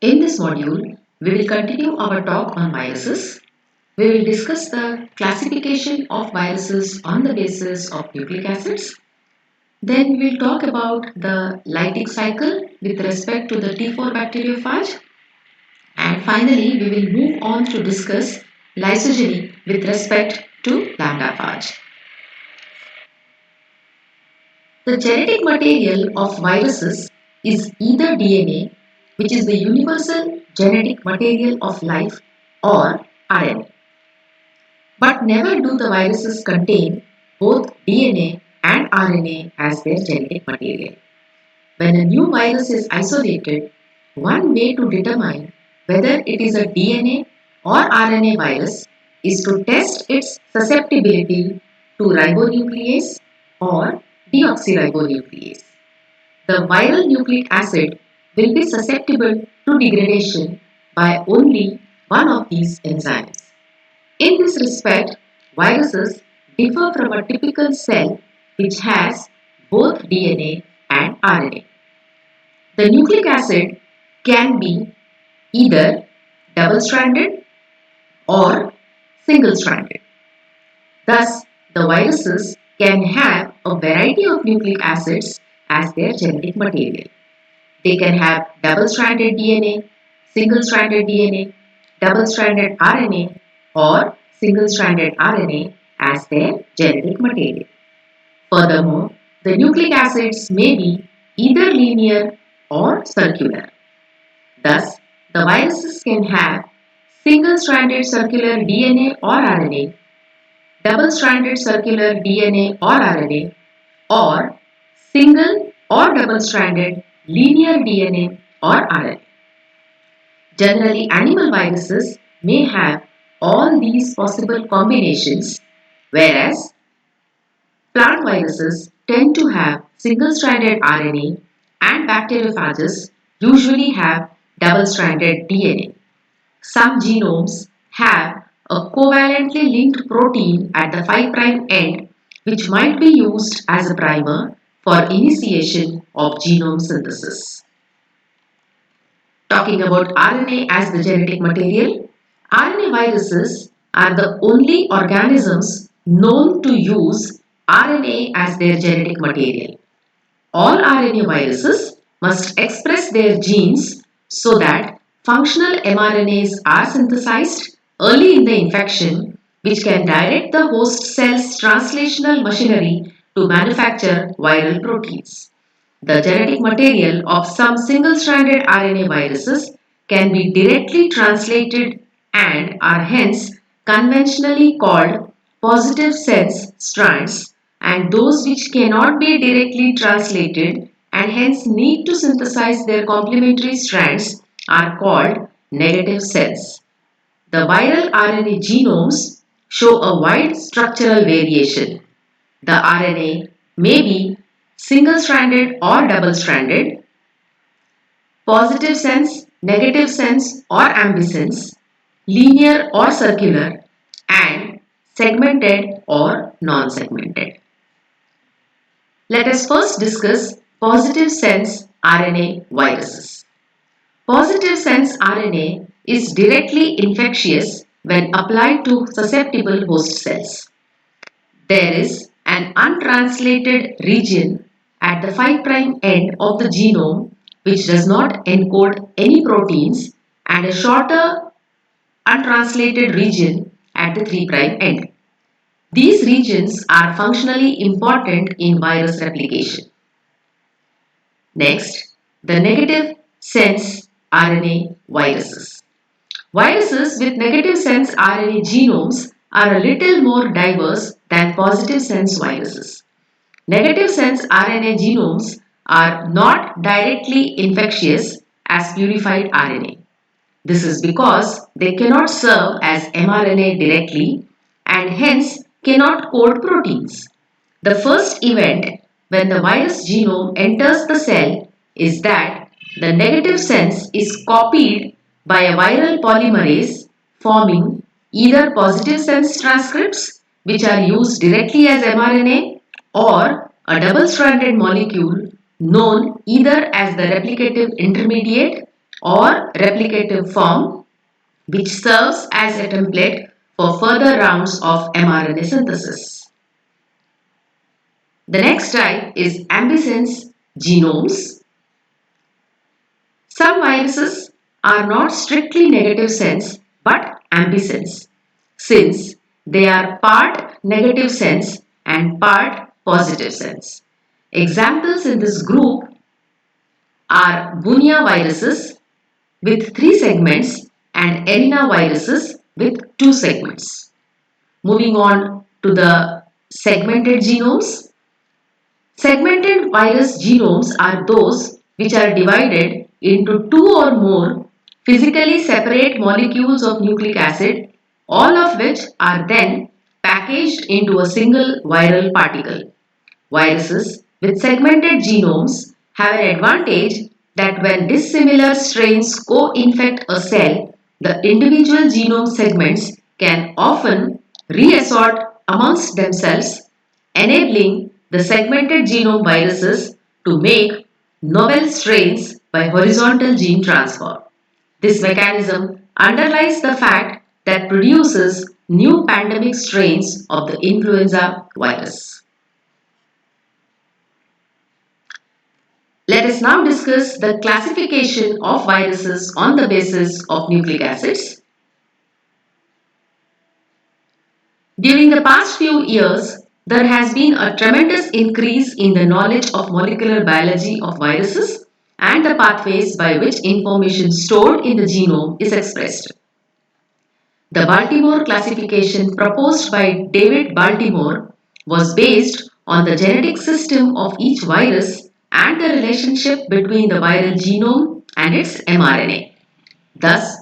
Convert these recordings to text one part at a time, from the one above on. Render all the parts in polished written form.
In this module, we will continue our talk on viruses. We will discuss the classification of viruses on the basis of nucleic acids. Then we will talk about the Lytic cycle with respect to the T4 bacteriophage. And finally, we will move on to discuss lysogeny with respect to lambda phage. The genetic material of viruses is either DNA, which is the universal genetic material of life, or RNA. But never do the viruses contain both DNA and RNA as their genetic material. When a new virus is isolated, one way to determine whether it is a DNA or RNA virus is to test its susceptibility to ribonuclease or deoxyribonuclease. The viral nucleic acid will be susceptible to degradation by only one of these enzymes. In this respect, viruses differ from a typical cell which has both DNA and RNA. The nucleic acid can be either double-stranded or single-stranded. Thus, the viruses can have a variety of nucleic acids as their genetic material. They can have double-stranded DNA, single-stranded DNA, double-stranded RNA, or single-stranded RNA as their genetic material. Furthermore, the nucleic acids may be either linear or circular. Thus, the viruses can have single-stranded circular DNA or RNA, double-stranded circular DNA or RNA, or single or double-stranded linear DNA or RNA. Generally, animal viruses may have all these possible combinations, whereas plant viruses tend to have single-stranded RNA and bacteriophages usually have double-stranded DNA. Some genomes have a covalently linked protein at the 5' end which might be used as a primer for initiation of genome synthesis. Talking about RNA as the genetic material, RNA viruses are the only organisms known to use RNA as their genetic material. All RNA viruses must express their genes so that functional mRNAs are synthesized early in the infection, which can direct the host cell's translational machinery to manufacture viral proteins. The genetic material of some single-stranded RNA viruses can be directly translated and are hence conventionally called positive sense strands, and those which cannot be directly translated and hence need to synthesize their complementary strands are called negative sense. The viral RNA genomes show a wide structural variation. The RNA may be single-stranded or double-stranded, positive sense, negative sense or ambisense, linear or circular, and segmented or non-segmented. Let us first discuss positive sense RNA viruses. Positive sense RNA is directly infectious when applied to susceptible host cells. There is an untranslated region at the 5' end of the genome which does not encode any proteins and a shorter untranslated region at the 3' end. These regions are functionally important in virus replication. Next, the negative sense RNA viruses. Viruses with negative sense RNA genomes are a little more diverse than positive sense viruses. Negative sense RNA genomes are not directly infectious as purified RNA. This is because they cannot serve as mRNA directly and hence cannot code proteins. The first event when the virus genome enters the cell is that the negative sense is copied by a viral polymerase forming either positive sense transcripts which are used directly as mRNA or a double-stranded molecule known either as the replicative intermediate or replicative form, which serves as a template for further rounds of mRNA synthesis. The next type is ambisense genomes. Some viruses are not strictly negative sense but ambisense, since they are part negative sense and part positive sense. Examples in this group are Bunia viruses with 3 segments and Erina viruses with 2 segments. Moving on to the segmented genomes. Segmented virus genomes are those which are divided into 2 or more physically separate molecules of nucleic acid, all of which are then packaged into a single viral particle. Viruses with segmented genomes have an advantage that when dissimilar strains co-infect a cell, the individual genome segments can often reassort amongst themselves, enabling the segmented genome viruses to make novel strains by horizontal gene transfer. This mechanism underlies the fact that produces new pandemic strains of the influenza virus. Let us now discuss the classification of viruses on the basis of nucleic acids. During the past few years, there has been a tremendous increase in the knowledge of molecular biology of viruses and the pathways by which information stored in the genome is expressed. The Baltimore classification proposed by David Baltimore was based on the genetic system of each virus and the relationship between the viral genome and its mRNA. Thus,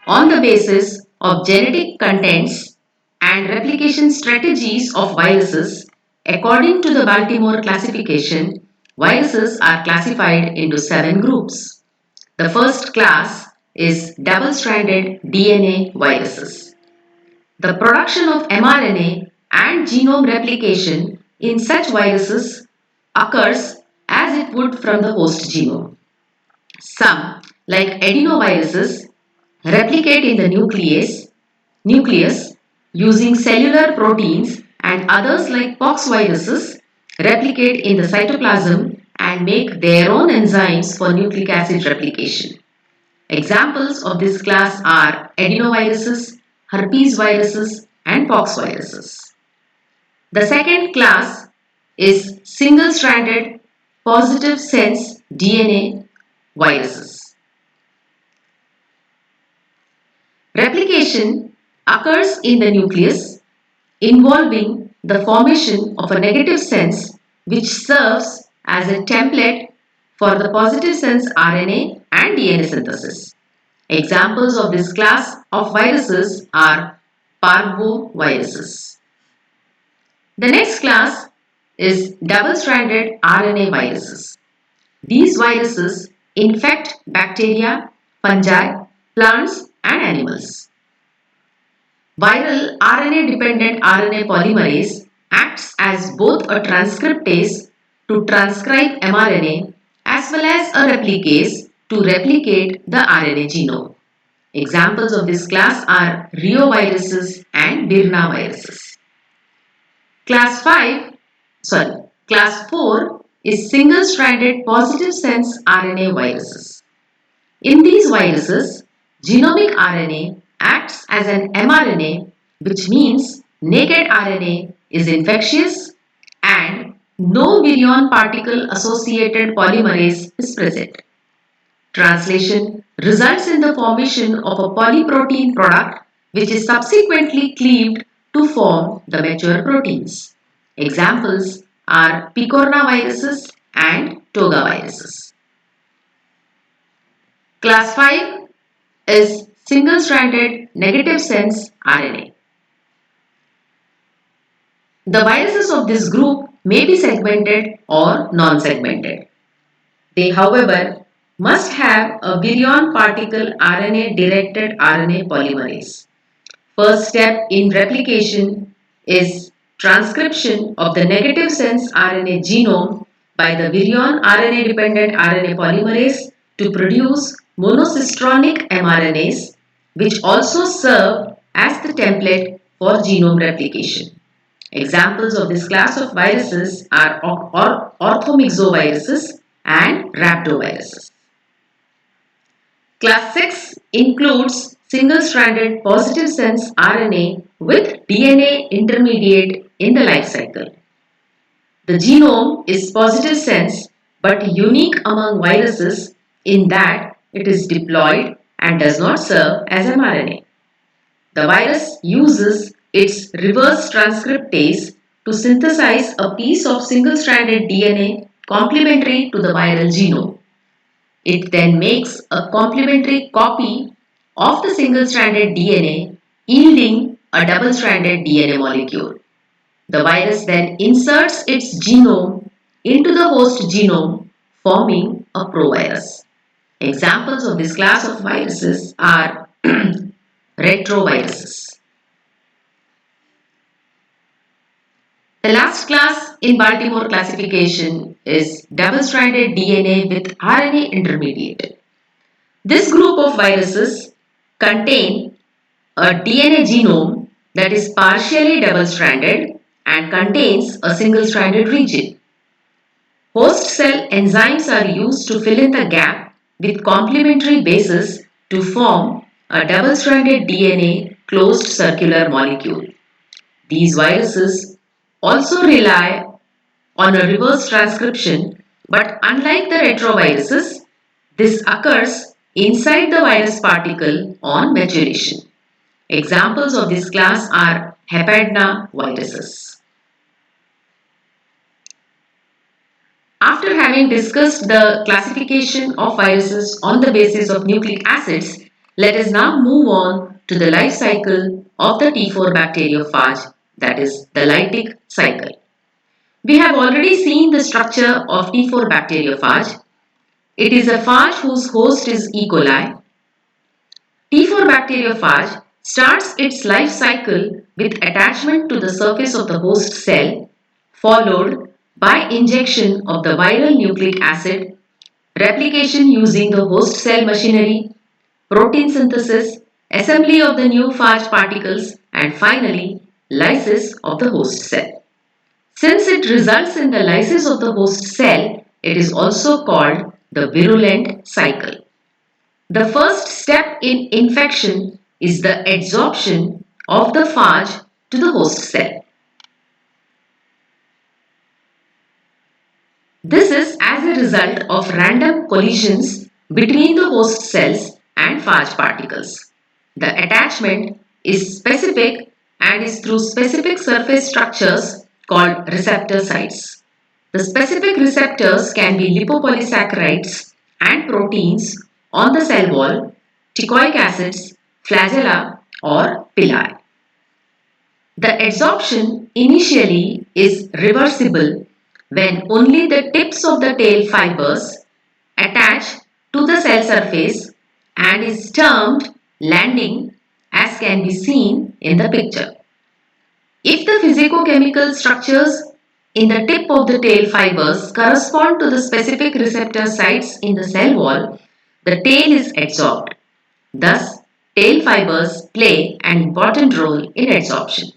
on the basis of genetic contents and replication strategies of viruses, according to the Baltimore classification, viruses are classified into 7 groups. The first class is double-stranded DNA viruses. The production of mRNA and genome replication in such viruses occurs as it would from the host genome. Some, like adenoviruses, replicate in the nucleus using cellular proteins, and others like poxviruses replicate in the cytoplasm and make their own enzymes for nucleic acid replication. Examples of this class are adenoviruses, herpes viruses, and poxviruses. The second class is single-stranded positive sense DNA viruses. Replication occurs in the nucleus involving the formation of a negative sense which serves as a template for the positive sense RNA and DNA synthesis. Examples of this class of viruses are parvoviruses. The next class is double-stranded RNA viruses. These viruses infect bacteria, fungi, plants, and animals. Viral RNA-dependent RNA polymerase acts as both a transcriptase to transcribe mRNA as well as a replicase to replicate the RNA genome. Examples of this class are reoviruses and birnaviruses. Class 4 is single-stranded positive sense RNA viruses. In these viruses, genomic RNA acts as an mRNA, which means naked RNA is infectious and no virion particle associated polymerase is present. Translation results in the formation of a polyprotein product which is subsequently cleaved to form the mature proteins. Examples are picornaviruses and togaviruses. Class 5 is single-stranded negative sense RNA. The viruses of this group may be segmented or non-segmented. They, however, must have a virion particle RNA-directed RNA polymerase. First step in replication is transcription of the negative sense RNA genome by the virion RNA-dependent RNA polymerase to produce monocistronic mRNAs, which also serve as the template for genome replication. Examples of this class of viruses are orthomyxoviruses and rhabdoviruses. Class 6 includes single-stranded positive sense RNA with DNA intermediate in the life cycle. The genome is positive sense but unique among viruses in that it is diploid and does not serve as mRNA. The virus uses its reverse transcriptase to synthesize a piece of single-stranded DNA complementary to the viral genome. It then makes a complementary copy of the single-stranded DNA, yielding a double-stranded DNA molecule. The virus then inserts its genome into the host genome, forming a provirus. Examples of this class of viruses are retroviruses. The last class in Baltimore classification is double-stranded DNA with RNA intermediate. This group of viruses contain a DNA genome that is partially double-stranded and contains a single-stranded region. Host cell enzymes are used to fill in the gap with complementary bases to form a double-stranded DNA closed circular molecule. These viruses also rely on a reverse transcription, but unlike the retroviruses, this occurs inside the virus particle on maturation. Examples of this class are hepadnaviruses. After having discussed the classification of viruses on the basis of nucleic acids, let us now move on to the life cycle of the T4 bacteriophage, that is the Lytic cycle. We have already seen the structure of T4 bacteriophage. It is a phage whose host is E. coli. T4 bacteriophage starts its life cycle with attachment to the surface of the host cell, followed by injection of the viral nucleic acid, replication using the host cell machinery, protein synthesis, assembly of the new phage particles, and finally lysis of the host cell. Since it results in the lysis of the host cell, it is also called the virulent cycle. The first step in infection is the adsorption of the phage to the host cell. This is as a result of random collisions between the host cells and phage particles. The attachment is specific and is through specific surface structures called receptor sites. The specific receptors can be lipopolysaccharides and proteins on the cell wall, teichoic acids, flagella, or villi. The adsorption initially is reversible when only the tips of the tail fibers attach to the cell surface and is termed landing, as can be seen in the picture. If the physicochemical structures in the tip of the tail fibers correspond to the specific receptor sites in the cell wall, the tail is adsorbed. Thus, tail fibers play an important role in adsorption.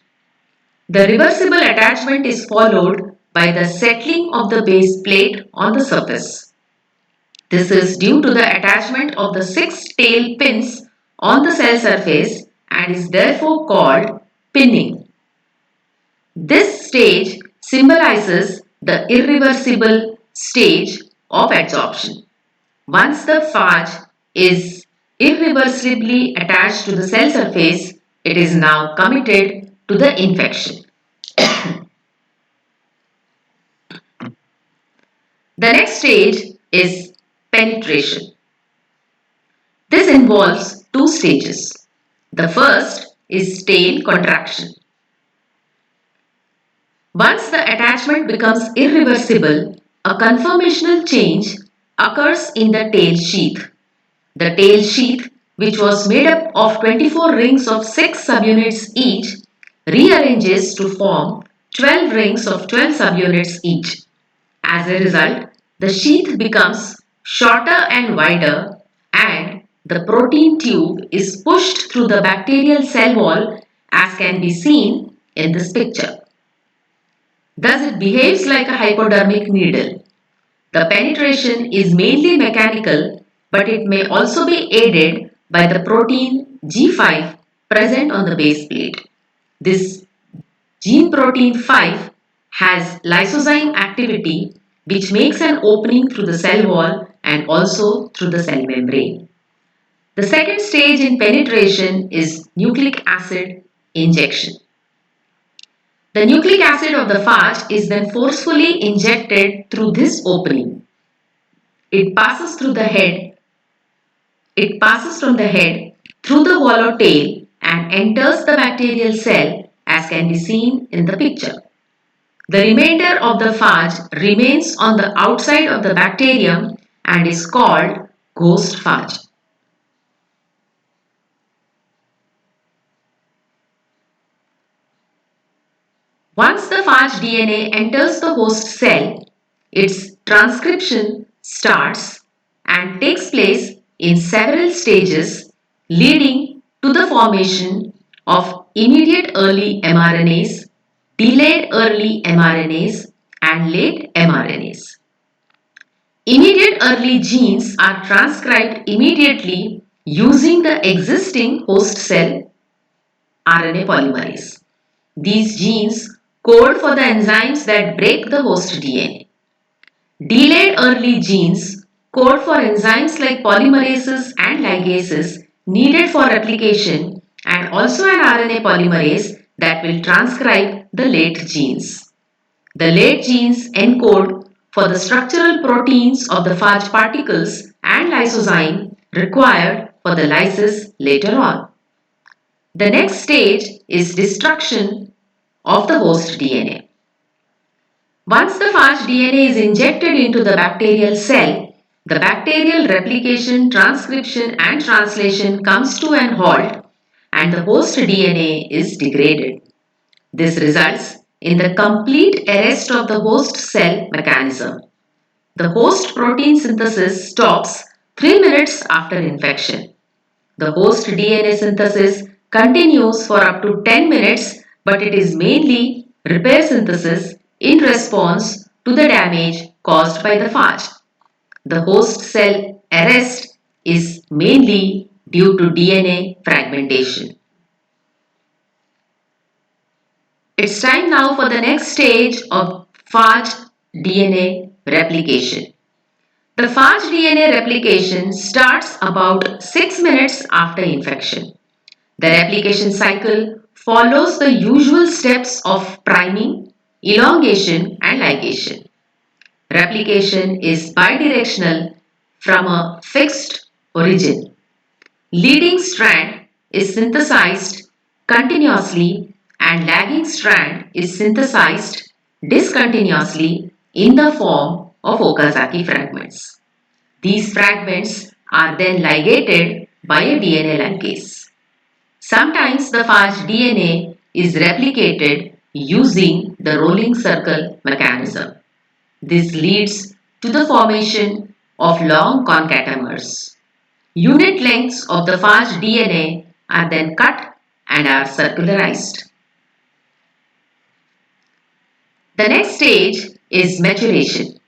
The reversible attachment is followed by the settling of the base plate on the surface. This is due to the attachment of the 6 tail pins on the cell surface and is therefore called pinning. This stage symbolizes the irreversible stage of adsorption. Once the phage is irreversibly attached to the cell surface, it is now committed to the infection. The next stage is penetration. This involves 2 stages. The first is tail contraction. Once the attachment becomes irreversible, a conformational change occurs in the tail sheath. The tail sheath, which was made up of 24 rings of 6 subunits each, rearranges to form 12 rings of 12 subunits each. As a result, the sheath becomes shorter and wider, and The protein tube is pushed through the bacterial cell wall as can be seen in this picture. Thus it behaves like a hypodermic needle. The penetration is mainly mechanical, but it may also be aided by the protein G5 present on the base plate. This gene protein 5 has lysozyme activity which makes an opening through the cell wall and also through the cell membrane. The second stage in penetration is nucleic acid injection. The nucleic acid of the phage is then forcefully injected through this opening. It passes through the head. It passes from the head through the hollow tail and enters the bacterial cell as can be seen in the picture. The remainder of the phage remains on the outside of the bacterium and is called ghost phage. Once the phage DNA enters the host cell, its transcription starts and takes place in several stages leading to the formation of immediate early mRNAs, delayed early mRNAs, and late mRNAs. Immediate early genes are transcribed immediately using the existing host cell RNA polymerase. These genes code for the enzymes that break the host DNA. Delayed early genes code for enzymes like polymerases and ligases needed for replication and also an RNA polymerase that will transcribe the late genes. The late genes encode for the structural proteins of the phage particles and lysozyme required for the lysis later on. The next stage is destruction of the host DNA. Once the phage DNA is injected into the bacterial cell, the bacterial replication, transcription and translation comes to an halt and the host DNA is degraded. This results in the complete arrest of the host cell mechanism. The host protein synthesis stops 3 minutes after infection. The host DNA synthesis continues for up to 10 minutes, but it is mainly repair synthesis in response to the damage caused by the phage. The host cell arrest is mainly due to DNA fragmentation. It's time now for the next stage of phage DNA replication. The phage DNA replication starts about 6 minutes after infection. The replication cycle follows the usual steps of priming, elongation and ligation. Replication is bidirectional from a fixed origin. Leading strand is synthesized continuously and lagging strand is synthesized discontinuously in the form of Okazaki fragments. These fragments are then ligated by a DNA ligase. Sometimes the phage DNA is replicated using the rolling circle mechanism. This leads to the formation of long concatemers. Unit lengths of the phage DNA are then cut and are circularized. The next stage is maturation.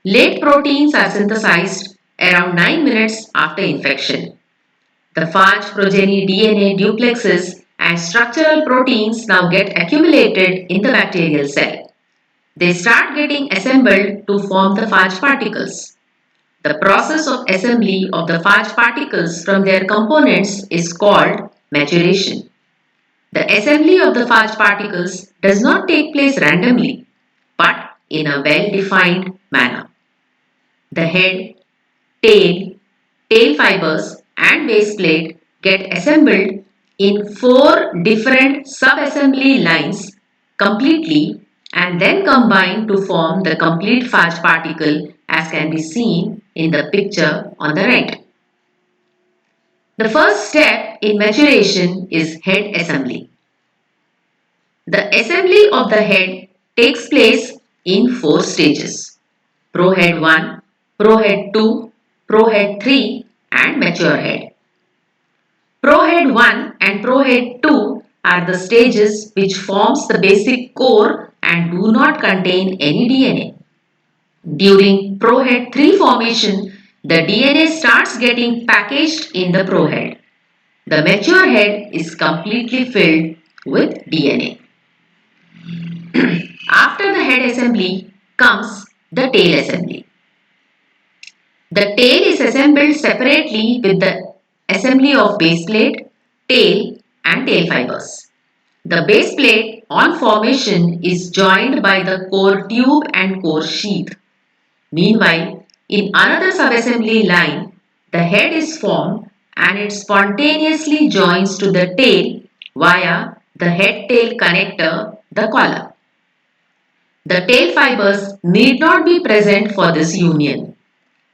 Late proteins are synthesized around 9 minutes after infection. The phage progeny DNA duplexes and structural proteins now get accumulated in the bacterial cell. They start getting assembled to form the phage particles. The process of assembly of the phage particles from their components is called maturation. The assembly of the phage particles does not take place randomly, but in a well-defined manner. The head, tail fibers and base plate get assembled in 4 different sub-assembly lines completely and then combined to form the complete phage particle as can be seen in the picture on the right. The first step in maturation is head assembly. The assembly of the head takes place in 4 stages: prohead 1, prohead 2, prohead 3 and mature head. Prohead 1 and prohead 2 are the stages which forms the basic core and do not contain any DNA. During prohead 3 formation, the DNA starts getting packaged in the prohead. The mature head is completely filled with DNA. After the head assembly comes the tail assembly. The tail is assembled separately with the assembly of base plate, tail and tail fibers. The base plate on formation is joined by the core tube and core sheath. Meanwhile, in another subassembly line, the head is formed and it spontaneously joins to the tail via the head-tail connector, the collar. The tail fibers need not be present for this union.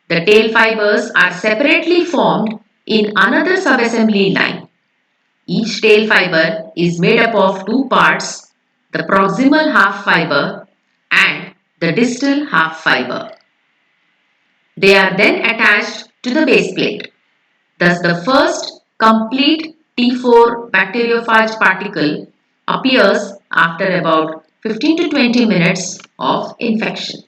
The tail fibers are separately formed in another subassembly line. Each tail fiber is made up of two parts, the proximal half fiber and the distal half fiber. They are then attached to the base plate. Thus, the first complete T4 bacteriophage particle appears after about 15 to 20 minutes of infection.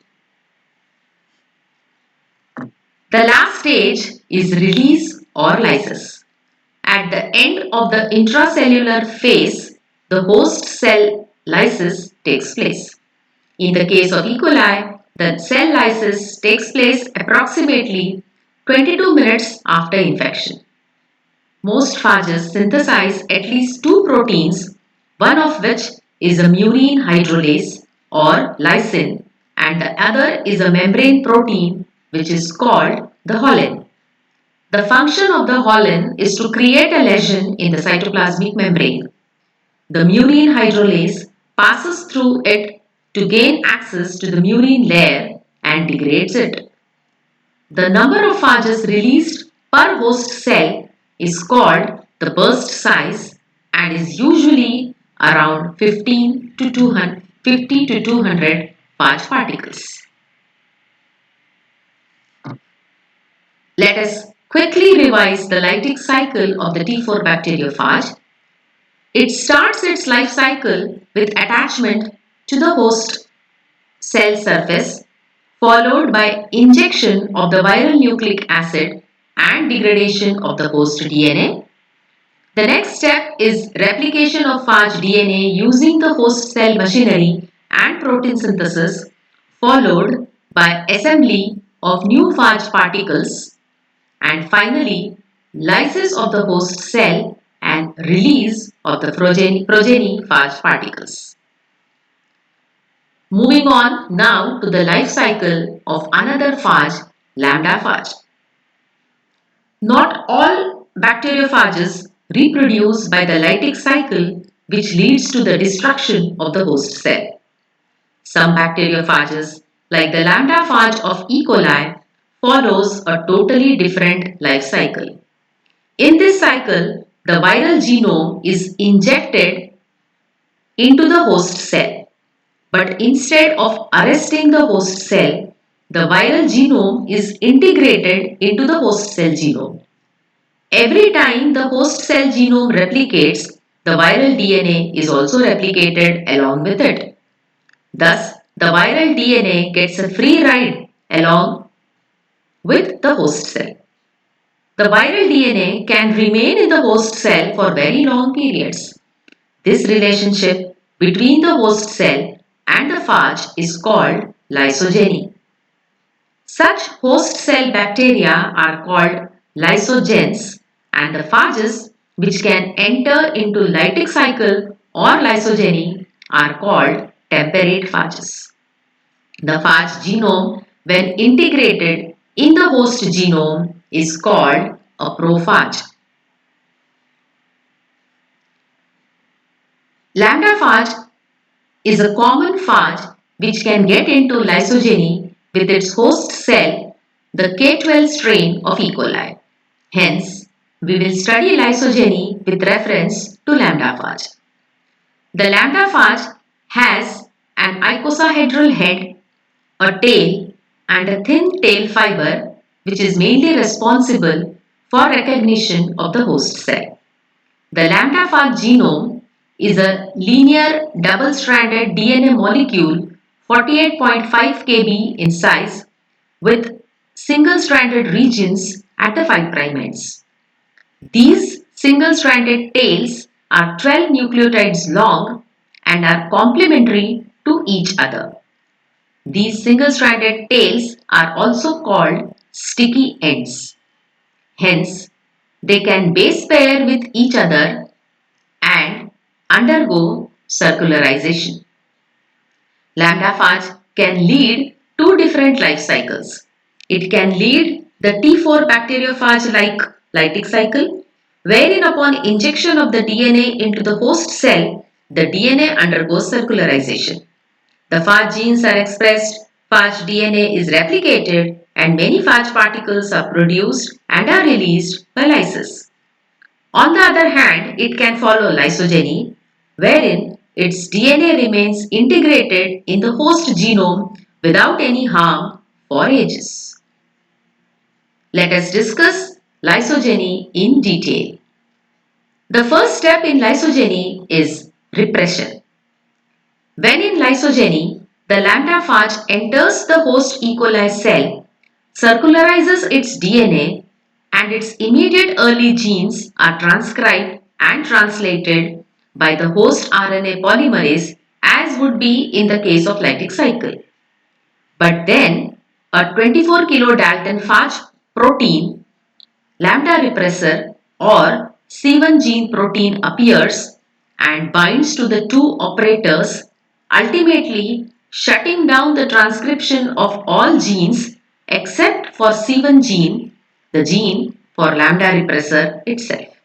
The last stage is release or lysis. At the end of the intracellular phase, the host cell lysis takes place. In the case of E. coli, the cell lysis takes place approximately 22 minutes after infection. Most phages synthesize at least two proteins, one of which is a murine hydrolase or lysine, and the other is a membrane protein which is called the holin. The function of the holin is to create a lesion in the cytoplasmic membrane. The murine hydrolase passes through it to gain access to the murine layer and degrades it. The number of phages released per host cell is called the burst size and is usually around 50 to 200 phage particles. Let us quickly revise the lytic cycle of the T4 bacteriophage. It starts its life cycle with attachment to the host cell surface, followed by injection of the viral nucleic acid and degradation of the host DNA. The next step is replication of phage DNA using the host cell machinery and protein synthesis, followed by assembly of new phage particles, and finally lysis of the host cell and release of the progeny phage particles. Moving on now to the life cycle of another phage, lambda phage. Not all bacteriophages reproduce by the lytic cycle, which leads to the destruction of the host cell. Some bacteriophages, like the lambda phage of E. coli, follows a totally different life cycle. In this cycle, the viral genome is injected into the host cell. But instead of arresting the host cell, the viral genome is integrated into the host cell genome. Every time the host cell genome replicates, the viral DNA is also replicated along with it. Thus, the viral DNA gets a free ride along with the host cell. The viral DNA can remain in the host cell for very long periods. This relationship between the host cell and the phage is called lysogeny. Such host cell bacteria are called lysogens, and the phages which can enter into lytic cycle or lysogeny are called temperate phages. The phage genome, when integrated in the host genome, is called a prophage. Lambda phage is a common phage which can get into lysogeny with its host cell, the K12 strain of E. coli. Hence, we will study lysogeny with reference to lambda phage. The lambda phage has an icosahedral head, a tail and a thin tail fiber which is mainly responsible for recognition of the host cell. The lambda phage genome is a linear double-stranded DNA molecule 48.5 kb in size with single-stranded regions at the 5' ends. These single-stranded tails are 12 nucleotides long and are complementary to each other. These single-stranded tails are also called sticky ends. Hence, they can base pair with each other and undergo circularization. Lambda phage can lead two different life cycles. It can lead the T4 bacteriophage like Lytic cycle, wherein upon injection of the DNA into the host cell, the DNA undergoes circularization. The phage genes are expressed, phage DNA is replicated, and many phage particles are produced and are released by lysis. On the other hand, it can follow lysogeny, wherein its DNA remains integrated in the host genome without any harm for ages. Let us discuss lysogeny in detail. The first step in lysogeny is repression. When in lysogeny, the lambda phage enters the host E. coli cell, circularizes its DNA, and its immediate early genes are transcribed and translated by the host RNA polymerase as would be in the case of Lytic cycle. But then a 24 kilodalton phage protein, lambda repressor or C1 gene protein appears and binds to the two operators, ultimately shutting down the transcription of all genes except for C1 gene, the gene for lambda repressor itself.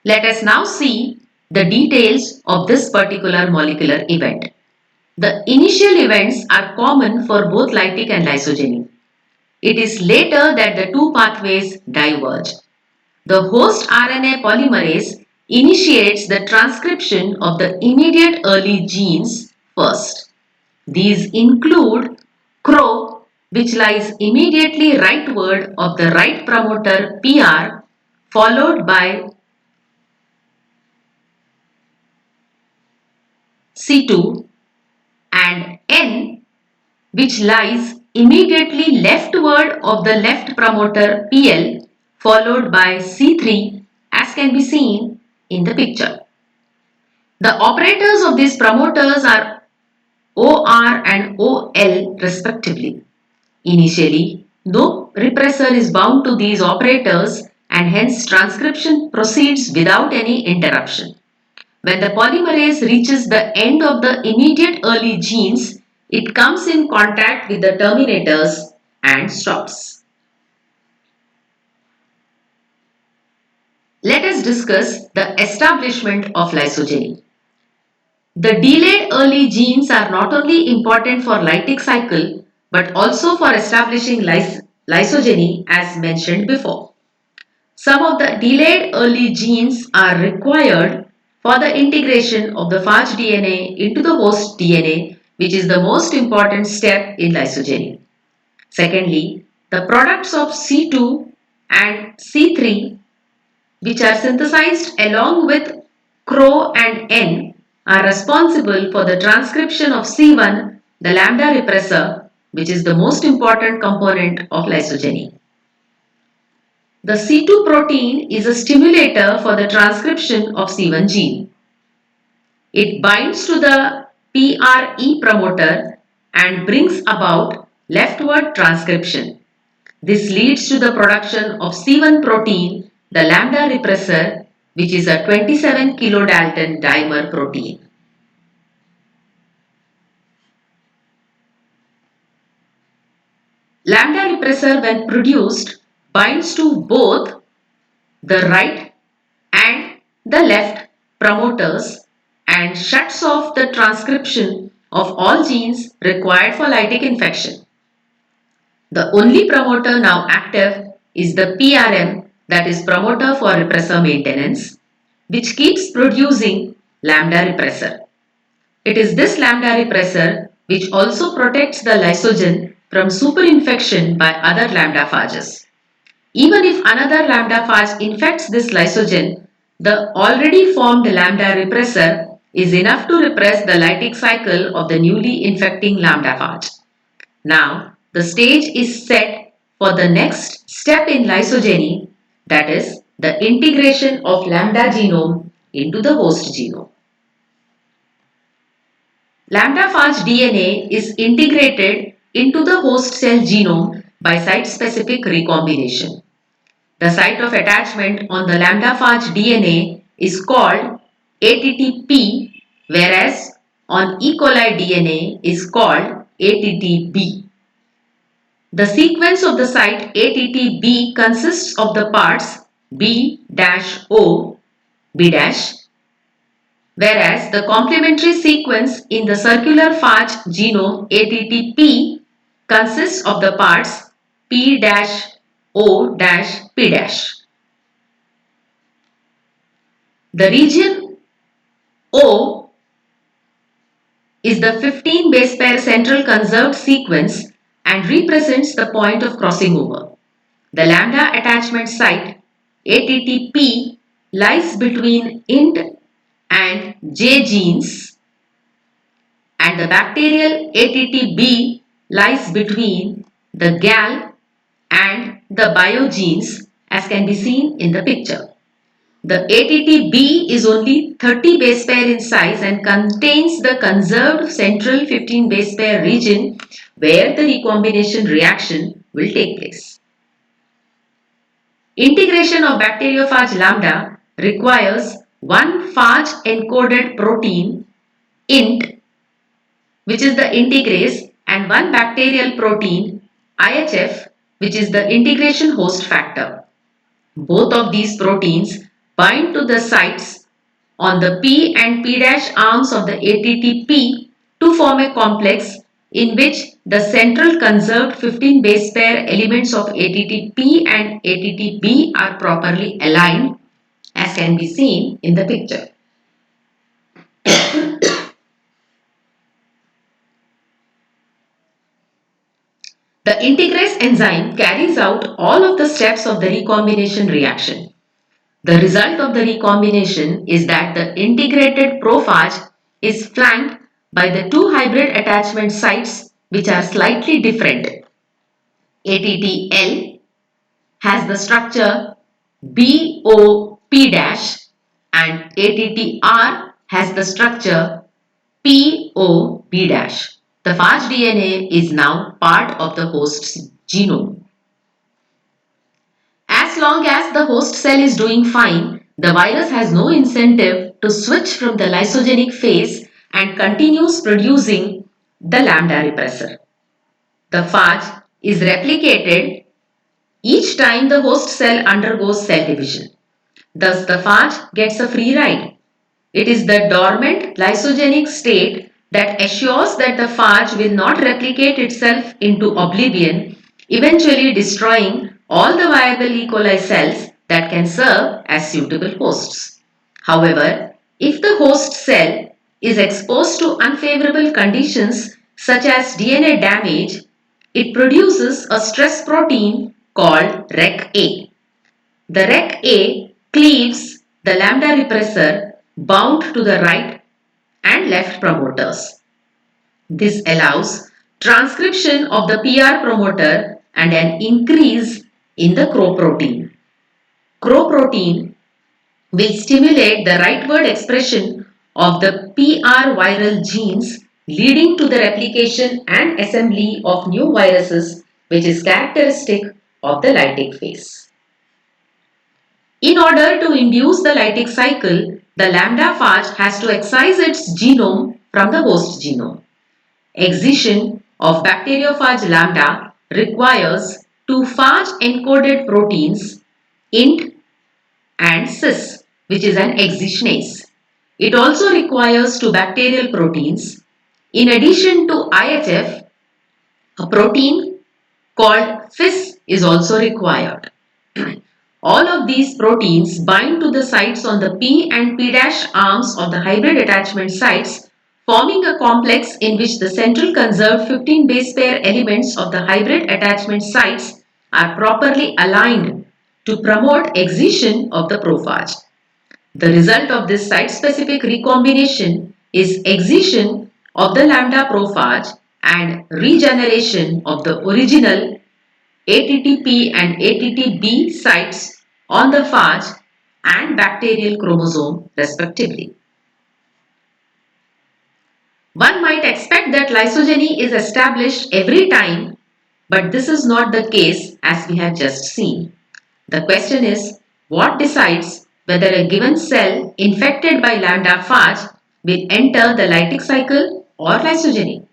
Let us now see the details of this particular molecular event. The initial events are common for both lytic and lysogeny. It is later that the two pathways diverge. The host RNA polymerase initiates the transcription of the immediate early genes first. These include CRO, which lies immediately rightward of the right promoter PR, followed by C2, and N, which lies immediately leftward of the left promoter PL, followed by C3, as can be seen in the picture. The operators of these promoters are OR and OL respectively. Initially, no repressor is bound to these operators and hence transcription proceeds without any interruption. When the polymerase reaches the end of the immediate early genes, it comes in contact with the terminators and stops. Let us discuss the establishment of lysogeny. The delayed early genes are not only important for Lytic cycle but also for establishing lysogeny as mentioned before. Some of the delayed early genes are required for the integration of the phage DNA into the host DNA, which is the most important step in lysogeny. Secondly, the products of C2 and C3, which are synthesized along with CRO and N, are responsible for the transcription of C1, the lambda repressor, which is the most important component of lysogeny. The C2 protein is a stimulator for the transcription of C1 gene. It binds to the PRE promoter and brings about leftward transcription. This leads to the production of C1 protein, the lambda repressor, which is a 27 kilodalton dimer protein. Lambda repressor, when produced, binds to both the right and the left promoters and shuts off the transcription of all genes required for lytic infection. The only promoter now active is the PRM, that is promoter for repressor maintenance, which keeps producing lambda repressor. It is this lambda repressor which also protects the lysogen from superinfection by other lambda phages. Even if another lambda phage infects this lysogen, the already formed lambda repressor is enough to repress the lytic cycle of the newly infecting lambda phage. Now, the stage is set for the next step in lysogeny, that is, the integration of lambda genome into the host genome. Lambda phage DNA is integrated into the host cell genome by site-specific recombination. The site of attachment on the lambda phage DNA is called ATTP, whereas on E. coli DNA is called ATTB. The sequence of the site ATTB consists of the parts B-O, B-, whereas the complementary sequence in the circular phage genome ATTP consists of the parts P-O-P'. The region O is the 15 base pair central conserved sequence and represents the point of crossing over. The lambda attachment site ATTP lies between Int and J genes, and the bacterial ATTB lies between the GAL and the bio genes, as can be seen in the picture. The ATTB is only 30 base pair in size and contains the conserved central 15 base pair region where the recombination reaction will take place. Integration of bacteriophage lambda requires one phage encoded protein INT, which is the integrase, and one bacterial protein IHF, which is the integration host factor. Both of these proteins bind to the sites on the P and P' arms of the ATTP to form a complex in which the central conserved 15 base pair elements of ATTP and ATTB are properly aligned, as can be seen in the picture. The integrase enzyme carries out all of the steps of the recombination reaction. The result of the recombination is that the integrated prophage is flanked by the two hybrid attachment sites which are slightly different. ATTL has the structure BOP' and ATTR has the structure POB'. The phage DNA is now part of the host's genome. As long as the host cell is doing fine, the virus has no incentive to switch from the lysogenic phase and continues producing the lambda repressor. The phage is replicated each time the host cell undergoes cell division. Thus, the phage gets a free ride. It is the dormant lysogenic state that assures that the phage will not replicate itself into oblivion, eventually destroying all the viable E. coli cells that can serve as suitable hosts. However, if the host cell is exposed to unfavorable conditions such as DNA damage, it produces a stress protein called REC-A. The REC-A cleaves the lambda repressor bound to the right and left promoters. This allows transcription of the PR promoter and an increase in the CRO protein. CRO protein will stimulate the rightward expression of the PR viral genes, leading to the replication and assembly of new viruses, which is characteristic of the lytic phase. In order to induce the lytic cycle, the lambda phage has to excise its genome from the host genome. Excision of bacteriophage lambda requires two phage encoded proteins INT and cis, which is an excisionase. It also requires two bacterial proteins. In addition to IHF, a protein called FIS is also required. All of these proteins bind to the sites on the P and P' arms of the hybrid attachment sites, forming a complex in which the central conserved 15 base pair elements of the hybrid attachment sites are properly aligned to promote excision of the prophage. The result of this site-specific recombination is excision of the lambda prophage and regeneration of the original ATTP and ATTB sites on the phage and bacterial chromosome respectively. One might expect that lysogeny is established every time, but this is not the case as we have just seen. The question is, what decides whether a given cell infected by lambda phage will enter the lytic cycle or lysogeny?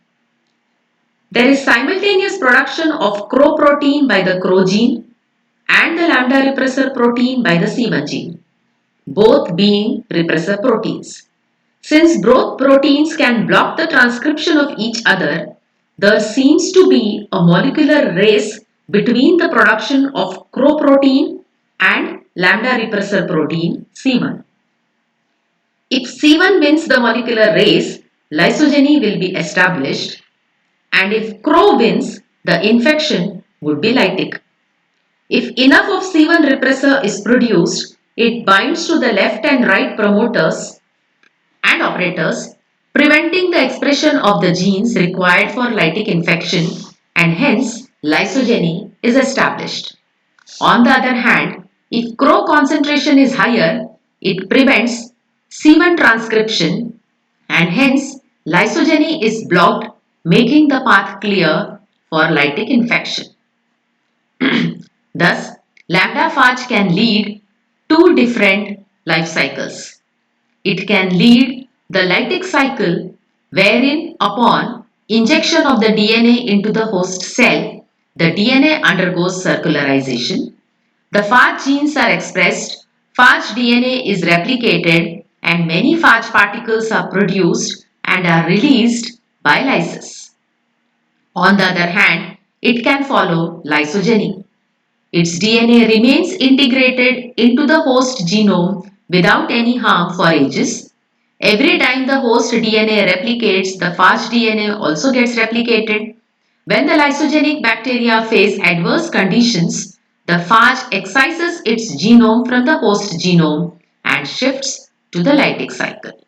There is simultaneous production of CRO protein by the CRO gene and the lambda repressor protein by the C1 gene, both being repressor proteins. Since both proteins can block the transcription of each other, there seems to be a molecular race between the production of CRO protein and lambda repressor protein C1. If C1 wins the molecular race, lysogeny will be established, and if CRO wins, the infection would be lytic. If enough of C1 repressor is produced, it binds to the left and right promoters and operators, preventing the expression of the genes required for lytic infection, and hence lysogeny is established. On the other hand, if CRO concentration is higher, it prevents C1 transcription and hence lysogeny is blocked, making the path clear for lytic infection. Thus, lambda phage can lead two different life cycles. It can lead the lytic cycle wherein upon injection of the DNA into the host cell, the DNA undergoes circularization. The phage genes are expressed, phage DNA is replicated and many phage particles are produced and are released by lysis. On the other hand, it can follow lysogeny. Its DNA remains integrated into the host genome without any harm for ages. Every time the host DNA replicates, the phage DNA also gets replicated. When the lysogenic bacteria face adverse conditions, the phage excises its genome from the host genome and shifts to the lytic cycle.